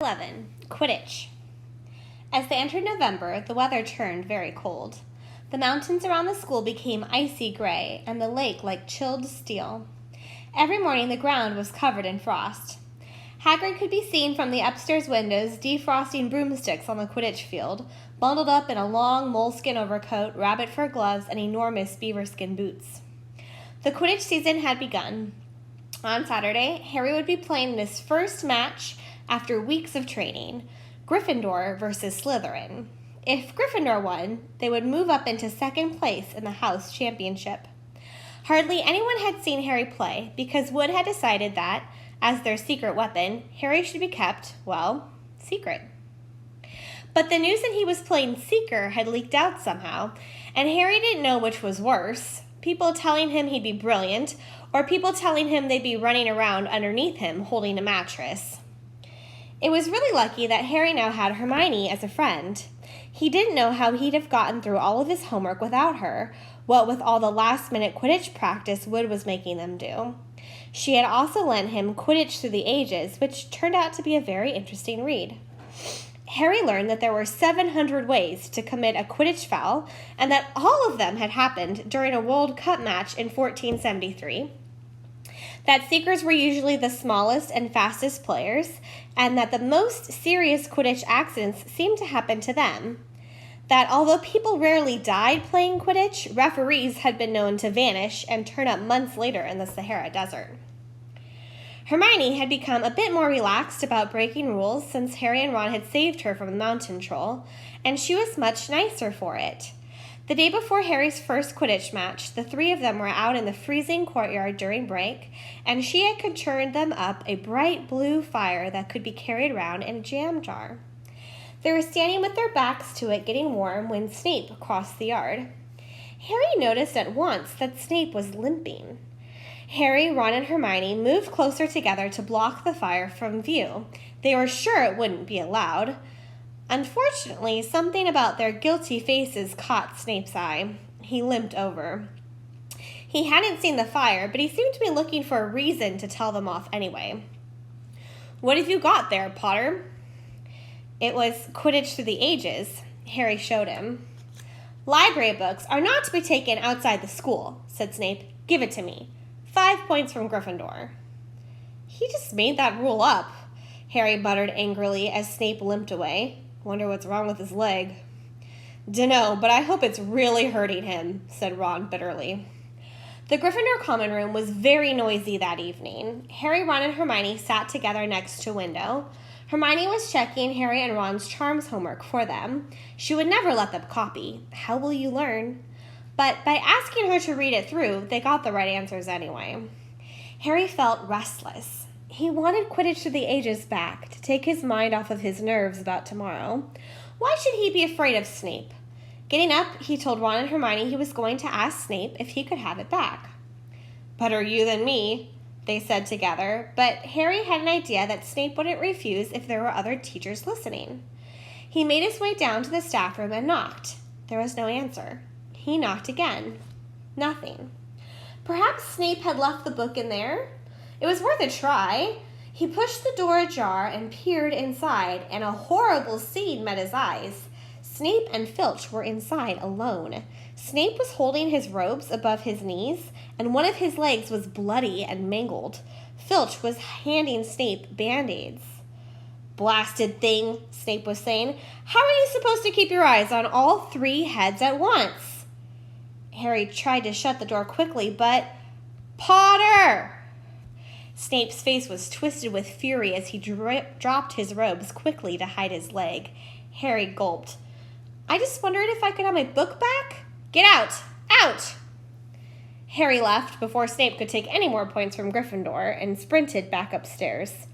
11, Quidditch. As they entered November, the weather turned very cold. The mountains around the school became icy gray, and the lake like chilled steel. Every morning the ground was covered in frost. Hagrid could be seen from the upstairs windows defrosting broomsticks on the Quidditch field, bundled up in a long moleskin overcoat, rabbit fur gloves, and enormous beaverskin boots. The Quidditch season had begun. On Saturday, Harry would be playing in his first match after weeks of training, Gryffindor versus Slytherin. If Gryffindor won, they would move up into second place in the house championship. Hardly anyone had seen Harry play because Wood had decided that, as their secret weapon, Harry should be kept, well, secret. But the news that he was playing Seeker had leaked out somehow, and Harry didn't know which was worse, people telling him he'd be brilliant, or people telling him they'd be running around underneath him holding a mattress. It was really lucky that Harry now had Hermione as a friend. He didn't know how he'd have gotten through all of his homework without her, what with all the last-minute Quidditch practice Wood was making them do. She had also lent him Quidditch Through the Ages, which turned out to be a very interesting read. Harry learned that there were 700 ways to commit a Quidditch foul, and that all of them had happened during a World Cup match in 1473. That Seekers were usually the smallest and fastest players, and that the most serious Quidditch accidents seemed to happen to them. That although people rarely died playing Quidditch, referees had been known to vanish and turn up months later in the Sahara Desert. Hermione had become a bit more relaxed about breaking rules since Harry and Ron had saved her from the mountain troll, and she was much nicer for it. The day before Harry's first Quidditch match, the three of them were out in the freezing courtyard during break, and she had conjured them up a bright blue fire that could be carried around in a jam jar. They were standing with their backs to it getting warm when Snape crossed the yard. Harry noticed at once that Snape was limping. Harry, Ron, and Hermione moved closer together to block the fire from view. They were sure it wouldn't be allowed. Unfortunately, something about their guilty faces caught Snape's eye. He limped over. He hadn't seen the fire, but he seemed to be looking for a reason to tell them off anyway. "What have you got there, Potter?" It was Quidditch Through the Ages. Harry showed him. "Library books are not to be taken outside the school," said Snape. "Give it to me. 5 points from Gryffindor." "He just made that rule up," Harry muttered angrily as Snape limped away. "Wonder what's wrong with his leg." "Dunno, but I hope it's really hurting him," said Ron bitterly. The Gryffindor common room was very noisy that evening. Harry, Ron, and Hermione sat together next to a window. Hermione was checking Harry and Ron's charms homework for them. She would never let them copy. How will you learn? But by asking her to read it through, they got the right answers anyway. Harry felt restless. He wanted Quidditch Through the Ages back to take his mind off of his nerves about tomorrow. Why should he be afraid of Snape? Getting up, he told Ron and Hermione he was going to ask Snape if he could have it back. "Better you than me," they said together, but Harry had an idea that Snape wouldn't refuse if there were other teachers listening. He made his way down to the staff room and knocked. There was no answer. He knocked again. Nothing. Perhaps Snape had left the book in there? It was worth a try. He pushed the door ajar and peered inside, and a horrible scene met his eyes. Snape and Filch were inside alone. Snape was holding his robes above his knees, and one of his legs was bloody and mangled. Filch was handing Snape Band-Aids. "Blasted thing," Snape was saying. "How are you supposed to keep your eyes on all three heads at once?" Harry tried to shut the door quickly, but... "Potter!" Snape's face was twisted with fury as he dropped his robes quickly to hide his leg. Harry gulped. "I just wondered if I could have my book back? Get out! Out!" Harry left before Snape could take any more points from Gryffindor and sprinted back upstairs.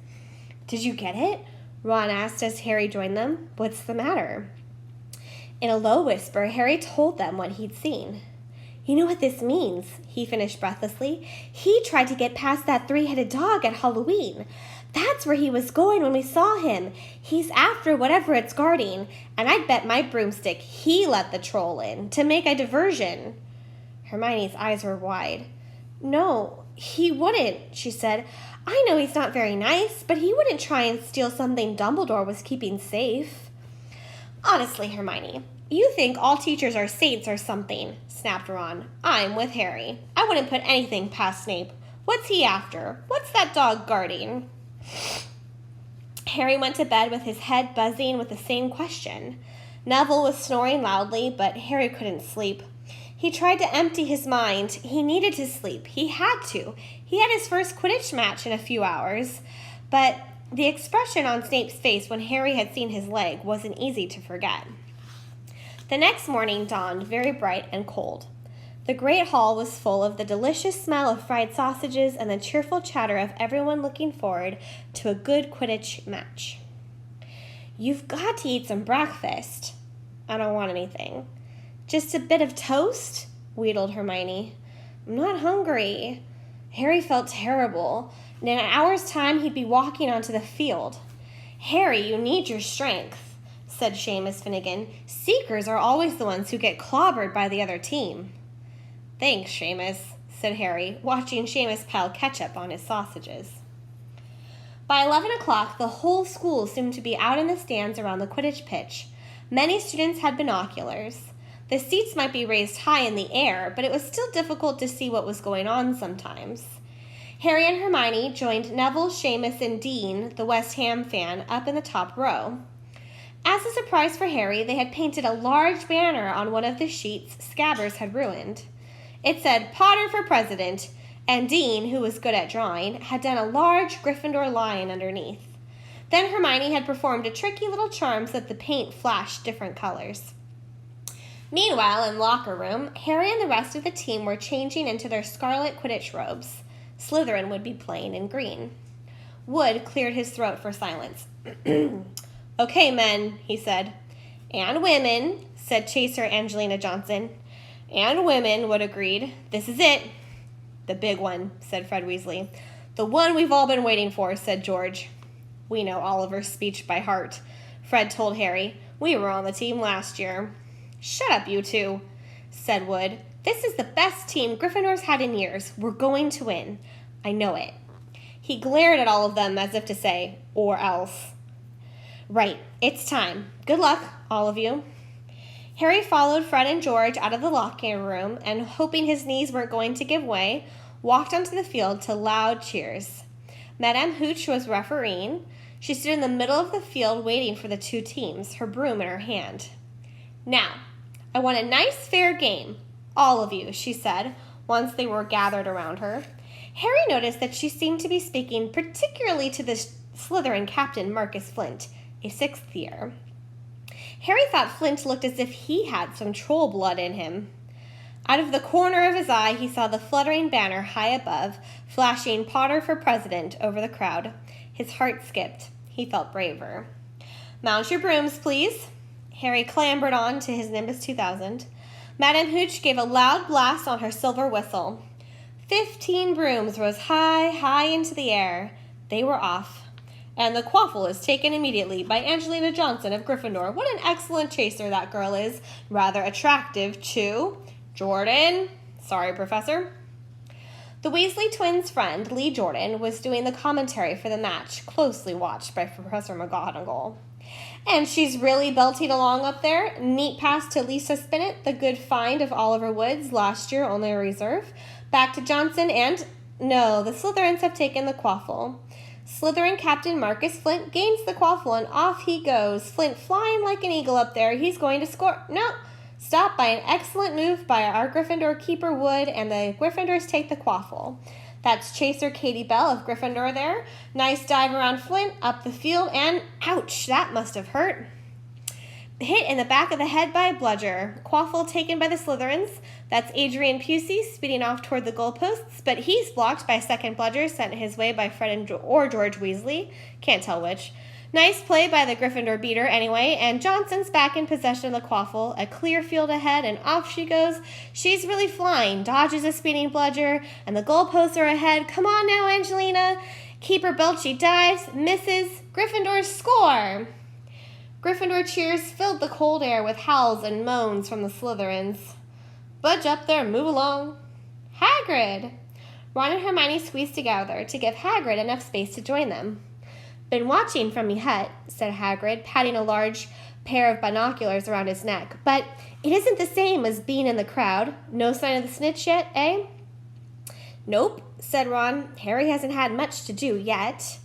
"Did you get it?" Ron asked as Harry joined them. "What's the matter?" In a low whisper, Harry told them what he'd seen. "You know what this means," he finished breathlessly. "He tried to get past that three-headed dog at Halloween. That's where he was going when we saw him. He's after whatever it's guarding, and I'd bet my broomstick he let the troll in to make a diversion." Hermione's eyes were wide. "No, he wouldn't," she said. I know he's not very nice, but he wouldn't try and steal something Dumbledore was keeping safe. Honestly, Hermione, you think all teachers are saints or something, snapped Ron. I'm with Harry. I wouldn't put anything past Snape. What's he after? What's that dog guarding? Harry went to bed with his head buzzing with the same question. Neville was snoring loudly, but Harry couldn't sleep. He tried to empty his mind. He needed to sleep. He had to. He had his first Quidditch match in a few hours. But the expression on Snape's face when Harry had seen his leg wasn't easy to forget. The next morning dawned very bright and cold. The great hall was full of the delicious smell of fried sausages and the cheerful chatter of everyone looking forward to a good Quidditch match. You've got to eat some breakfast. I don't want anything. Just a bit of toast? Wheedled Hermione. I'm not hungry. Harry felt terrible. In an hour's time, he'd be walking onto the field. Harry, you need your strength, said Seamus Finnegan. Seekers are always the ones who get clobbered by the other team. Thanks, Seamus, said Harry, watching Seamus pile ketchup on his sausages. By 11 o'clock, the whole school seemed to be out in the stands around the Quidditch pitch. Many students had binoculars. The seats might be raised high in the air, but it was still difficult to see what was going on sometimes. Harry and Hermione joined Neville, Seamus, and Dean, the West Ham fan, up in the top row. As a surprise for Harry, they had painted a large banner on one of the sheets Scabbers had ruined. It said, Potter for President, and Dean, who was good at drawing, had done a large Gryffindor lion underneath. Then Hermione had performed a tricky little charm so that the paint flashed different colors. Meanwhile, in the locker room, Harry and the rest of the team were changing into their scarlet Quidditch robes. Slytherin would be playing in green. Wood cleared his throat for silence. Okay, men, he said. And women, said Chaser Angelina Johnson. And women, Wood agreed. This is it. The big one, said Fred Weasley. The one we've all been waiting for, said George. We know Oliver's speech by heart, Fred told Harry. We were on the team last year. Shut up, you two, said Wood. This is the best team Gryffindor's had in years. We're going to win. I know it. He glared at all of them as if to say, or else. Right, it's time. Good luck, all of you. Harry followed Fred and George out of the locker room and, hoping his knees weren't going to give way, walked onto the field to loud cheers. Madame Hooch was refereeing. She stood in the middle of the field waiting for the two teams, her broom in her hand. Now, I want a nice, fair game. All of you, she said, once they were gathered around her. Harry noticed that she seemed to be speaking particularly to the Slytherin captain, Marcus Flint, a sixth year. Harry thought Flint looked as if he had some troll blood in him. Out of the corner of his eye, he saw the fluttering banner high above, flashing Potter for President over the crowd. His heart skipped. He felt braver. Mount your brooms, please. Harry clambered on to his Nimbus 2000. Madame Hooch gave a loud blast on her silver whistle. 15 brooms rose high, high into the air. They were off. And the quaffle is taken immediately by Angelina Johnson of Gryffindor. What an excellent chaser that girl is. Rather attractive, too. Jordan. Sorry, Professor. The Weasley twins' friend, Lee Jordan, was doing the commentary for the match, closely watched by Professor McGonagall. And she's really belting along up there. Neat pass to Lisa Spinnet, the good find of Oliver Woods, last year only a reserve. Back to Johnson and... No, the Slytherins have taken the quaffle. Slytherin Captain Marcus Flint gains the quaffle and off he goes. Flint flying like an eagle up there. He's going to score. No, stopped by an excellent move by our Gryffindor keeper Wood, and the Gryffindors take the quaffle. That's Chaser Katie Bell of Gryffindor there. Nice dive around Flint, up the field, and ouch, that must have hurt. Hit in the back of the head by a bludger. Quaffle taken by the Slytherins. That's Adrian Pusey speeding off toward the goalposts, but he's blocked by a second bludger sent his way by Fred or George Weasley. Can't tell which. Nice play by the Gryffindor beater anyway, and Johnson's back in possession of the quaffle. A clear field ahead, and off she goes. She's really flying, dodges a speeding bludger, and the goalposts are ahead. Come on now, Angelina. Keeper Belchy dives, misses. Gryffindors score. Gryffindor cheers filled the cold air with howls and moans from the Slytherins. Budge up there, move along. Hagrid! Ron and Hermione squeezed together to give Hagrid enough space to join them. "Been watching from me hut," said Hagrid, patting a large pair of binoculars around his neck. "But it isn't the same as being in the crowd. No sign of the snitch yet, eh?" "Nope," said Ron. "Harry hasn't had much to do yet."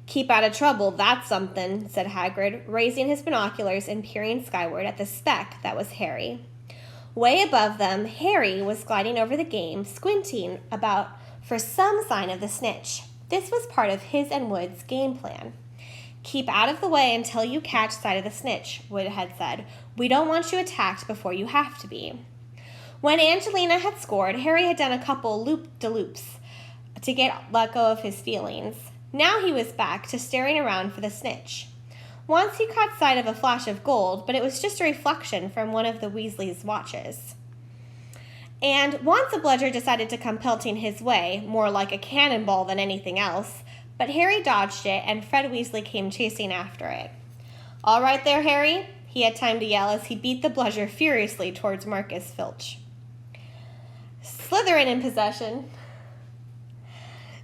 "Keep out of trouble, that's something," said Hagrid, raising his binoculars and peering skyward at the speck that was Harry. Way above them, Harry was gliding over the game, squinting about for some sign of the snitch. This was part of his and Wood's game plan. "Keep out of the way until you catch sight of the snitch," Wood had said. "We don't want you attacked before you have to be." When Angelina had scored, Harry had done a couple loop-de-loops to let go of his feelings. Now he was back to staring around for the snitch. Once he caught sight of a flash of gold, but it was just a reflection from one of the Weasleys' watches. And once a bludger decided to come pelting his way, more like a cannonball than anything else, but Harry dodged it and Fred Weasley came chasing after it. "All right there, Harry," he had time to yell as he beat the bludger furiously towards Marcus Filch. "Slytherin in possession,"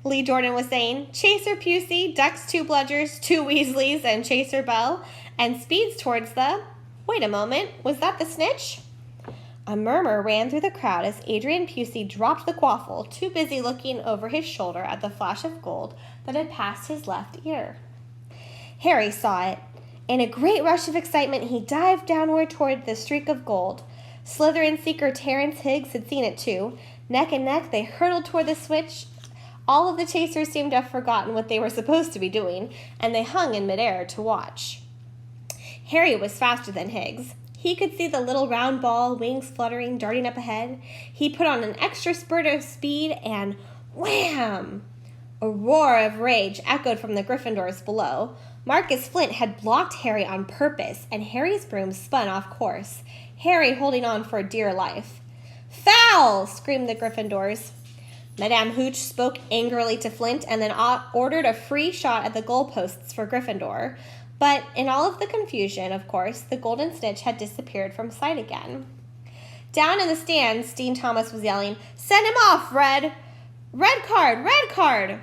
Lee Jordan was saying. "Chaser Pusey ducks 2 bludgers, 2 Weasleys, and Chaser Bell, and speeds towards the—" Wait a moment, was that the snitch? A murmur ran through the crowd as Adrian Pusey dropped the quaffle, too busy looking over his shoulder at the flash of gold that had passed his left ear. Harry saw it. In a great rush of excitement, he dived downward toward the streak of gold. Slytherin seeker Terrence Higgs had seen it too. Neck and neck, they hurtled toward the switch. All of the chasers seemed to have forgotten what they were supposed to be doing, and they hung in midair to watch. Harry was faster than Higgs. He could see the little round ball, wings fluttering, darting up ahead. He put on an extra spurt of speed, and wham! A roar of rage echoed from the Gryffindors below. Marcus Flint had blocked Harry on purpose, and Harry's broom spun off course, Harry holding on for dear life. "Foul!" screamed the Gryffindors. Madame Hooch spoke angrily to Flint and then ordered a free shot at the goalposts for Gryffindor. But in all of the confusion, of course, the golden snitch had disappeared from sight again. Down in the stands, Dean Thomas was yelling, "Send him off, Red! Red card! Red card!"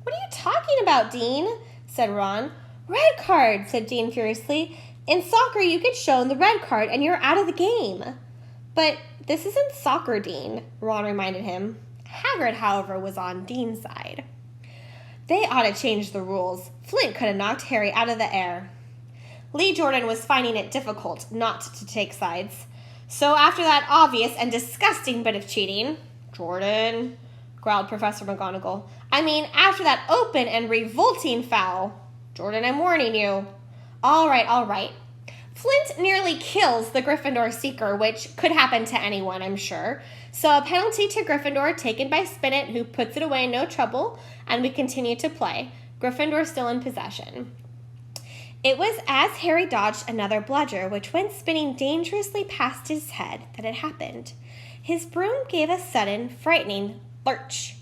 "What are you talking about, Dean?" said Ron. "Red card," said Dean furiously. "In soccer, you get shown the red card and you're out of the game." "But this isn't soccer, Dean," Ron reminded him. Hagrid, however, was on Dean's side. "They ought to change the rules. Flint could have knocked Harry out of the air." Lee Jordan was finding it difficult not to take sides. "So after that obvious and disgusting bit of cheating—" "Jordan," growled Professor McGonagall. "I mean, after that open and revolting foul—" "Jordan, I'm warning you." All right. Flint nearly kills the Gryffindor seeker, which could happen to anyone, I'm sure. So a penalty to Gryffindor taken by Spinnet, who puts it away no trouble, and we continue to play. Gryffindor still in possession. It was as Harry dodged another bludger, which went spinning dangerously past his head, that it happened. His broom gave a sudden, frightening lurch.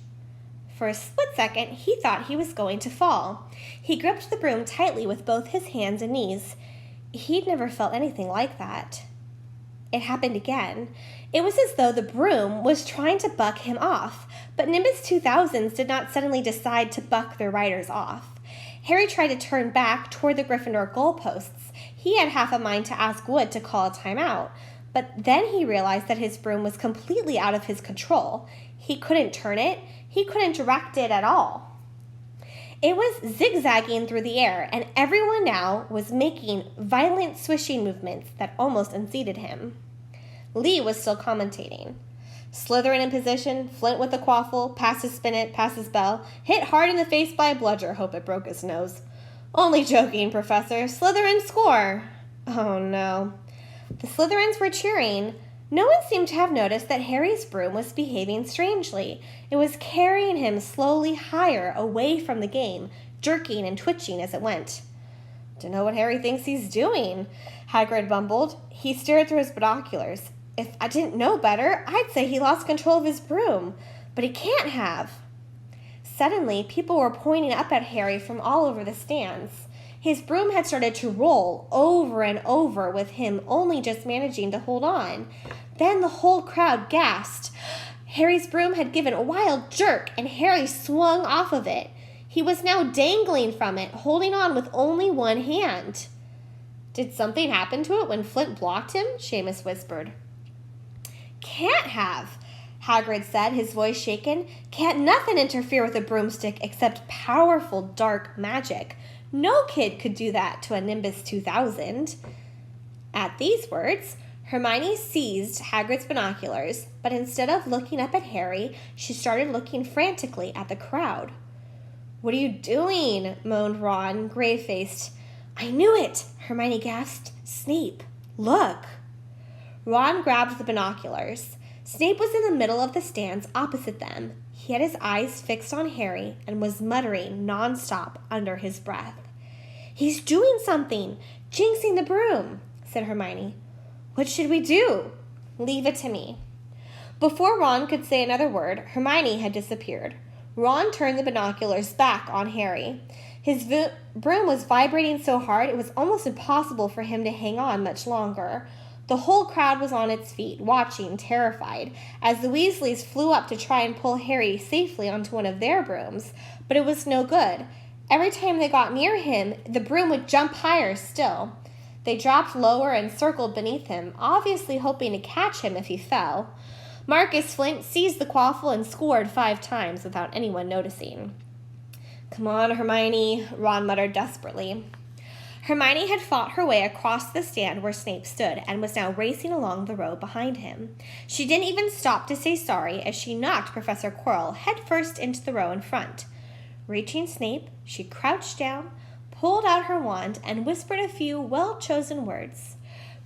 For a split second, he thought he was going to fall. He gripped the broom tightly with both his hands and knees. He'd never felt anything like that. It happened again. It was as though the broom was trying to buck him off, but Nimbus 2000s did not suddenly decide to buck their riders off. Harry tried to turn back toward the Gryffindor goalposts. He had half a mind to ask Wood to call a timeout, but then he realized that his broom was completely out of his control. He couldn't turn it. He couldn't direct it at all. It was zigzagging through the air, and everyone now was making violent swishing movements that almost unseated him. Lee was still commentating. Slytherin in position, Flint with the quaffle, passes Spinnet, passes Bell, hit hard in the face by a bludger, hope it broke his nose. Only joking, Professor. Slytherin score. Oh no. The Slytherins were cheering. No one seemed to have noticed that Harry's broom was behaving strangely. It was carrying him slowly higher away from the game, jerking and twitching as it went. "Dunno what Harry thinks he's doing," Hagrid bumbled. He stared through his binoculars. "If I didn't know better, I'd say he lost control of his broom. But he can't have." Suddenly, people were pointing up at Harry from all over the stands. His broom had started to roll over and over, with him only just managing to hold on. Then the whole crowd gasped. Harry's broom had given a wild jerk, and Harry swung off of it. He was now dangling from it, holding on with only one hand. Did something happen to it when Flint blocked him? Seamus whispered. Can't have, Hagrid said, his voice shaken. Can't nothing interfere with a broomstick except powerful dark magic. No kid could do that to a Nimbus 2000. At these words, Hermione seized Hagrid's binoculars, but instead of looking up at Harry, she started looking frantically at the crowd. What are you doing? Moaned Ron, grave-faced. I knew it, Hermione gasped. Snape, look. Ron grabbed the binoculars. Snape was in the middle of the stands opposite them. He had his eyes fixed on Harry and was muttering nonstop under his breath. He's doing something, jinxing the broom, said Hermione. What should we do? Leave it to me. Before Ron could say another word, Hermione had disappeared. Ron turned the binoculars back on Harry. His broom was vibrating so hard it was almost impossible for him to hang on much longer. The whole crowd was on its feet, watching, terrified, as the Weasleys flew up to try and pull Harry safely onto one of their brooms, but it was no good. Every time they got near him, the broom would jump higher still. They dropped lower and circled beneath him, obviously hoping to catch him if he fell. Marcus Flint seized the quaffle and scored 5 times without anyone noticing. Come on, Hermione, Ron muttered desperately. Hermione had fought her way across the stand where Snape stood and was now racing along the row behind him. She didn't even stop to say sorry as she knocked Professor Quirrell headfirst into the row in front. Reaching Snape, she crouched down, pulled out her wand, and whispered a few well-chosen words.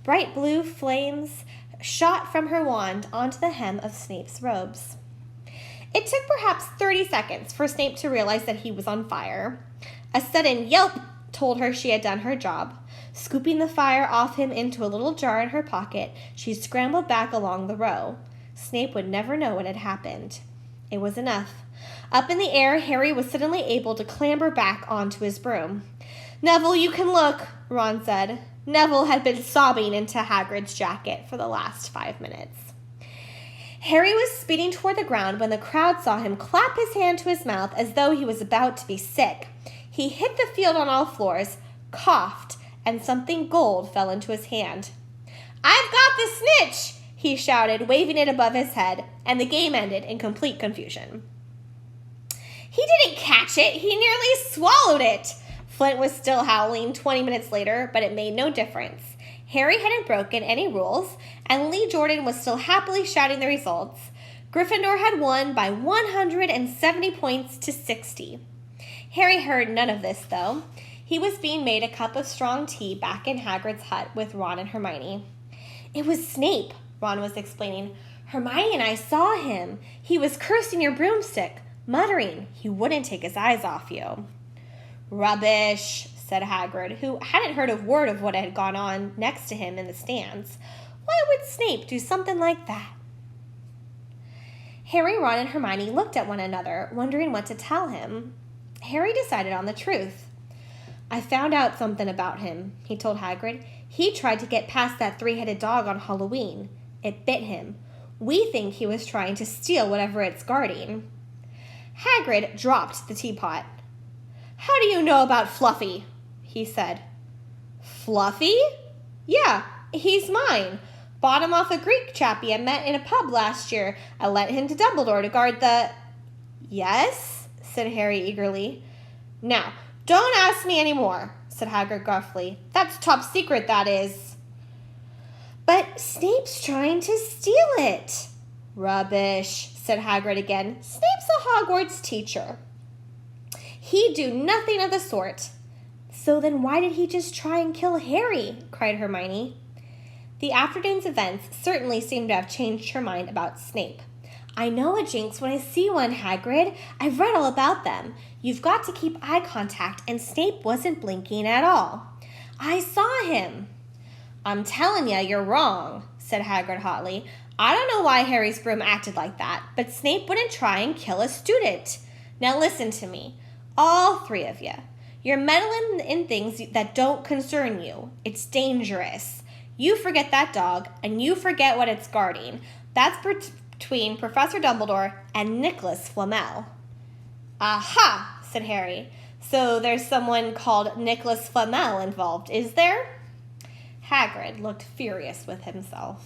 Bright blue flames shot from her wand onto the hem of Snape's robes. It took perhaps 30 seconds for Snape to realize that he was on fire. A sudden yelp told her she had done her job. Scooping the fire off him into a little jar in her pocket, she scrambled back along the row. Snape would never know what had happened. It was enough. Up in the air, Harry was suddenly able to clamber back onto his broom. Neville, you can look, Ron said. Neville had been sobbing into Hagrid's jacket for the last 5 minutes. Harry was speeding toward the ground when the crowd saw him clap his hand to his mouth as though he was about to be sick. He hit the field on all fours, coughed, and something gold fell into his hand. I've got the snitch, he shouted, waving it above his head, and the game ended in complete confusion. He didn't catch it, he nearly swallowed it. Flint was still howling 20 minutes later, but it made no difference. Harry hadn't broken any rules, and Lee Jordan was still happily shouting the results. Gryffindor had won by 170 points to 60. Harry heard none of this, though. He was being made a cup of strong tea back in Hagrid's hut with Ron and Hermione. It was Snape, Ron was explaining. Hermione and I saw him. He was cursing your broomstick, muttering he wouldn't take his eyes off you. Rubbish, said Hagrid, who hadn't heard a word of what had gone on next to him in the stands. Why would Snape do something like that? Harry, Ron, and Hermione looked at one another, wondering what to tell him. Harry decided on the truth. I found out something about him, he told Hagrid. He tried to get past that 3-headed dog on Halloween. It bit him. We think he was trying to steal whatever it's guarding. Hagrid dropped the teapot. How do you know about Fluffy? He said. Fluffy? Yeah, he's mine. Bought him off a Greek chappie I met in a pub last year. I lent him to Dumbledore to guard the... Yes, said Harry eagerly. Now, don't ask me any more, said Hagrid gruffly. That's top secret, that is. But Snape's trying to steal it. Rubbish, said Hagrid again. Snape's a Hogwarts teacher. He'd do nothing of the sort. So then why did he just try and kill Harry? Cried Hermione. The afternoon's events certainly seemed to have changed her mind about Snape. I know a jinx when I see one, Hagrid. I've read all about them. You've got to keep eye contact, and Snape wasn't blinking at all. I saw him. I'm telling you, you're wrong, said Hagrid hotly. I don't know why Harry's broom acted like that, but Snape wouldn't try and kill a student. Now listen to me, all 3 of you. You're meddling in things that don't concern you. It's dangerous. You forget that dog, and you forget what it's guarding. That's between Professor Dumbledore and Nicholas Flamel. Aha, said Harry. So there's someone called Nicholas Flamel involved, is there? Hagrid looked furious with himself.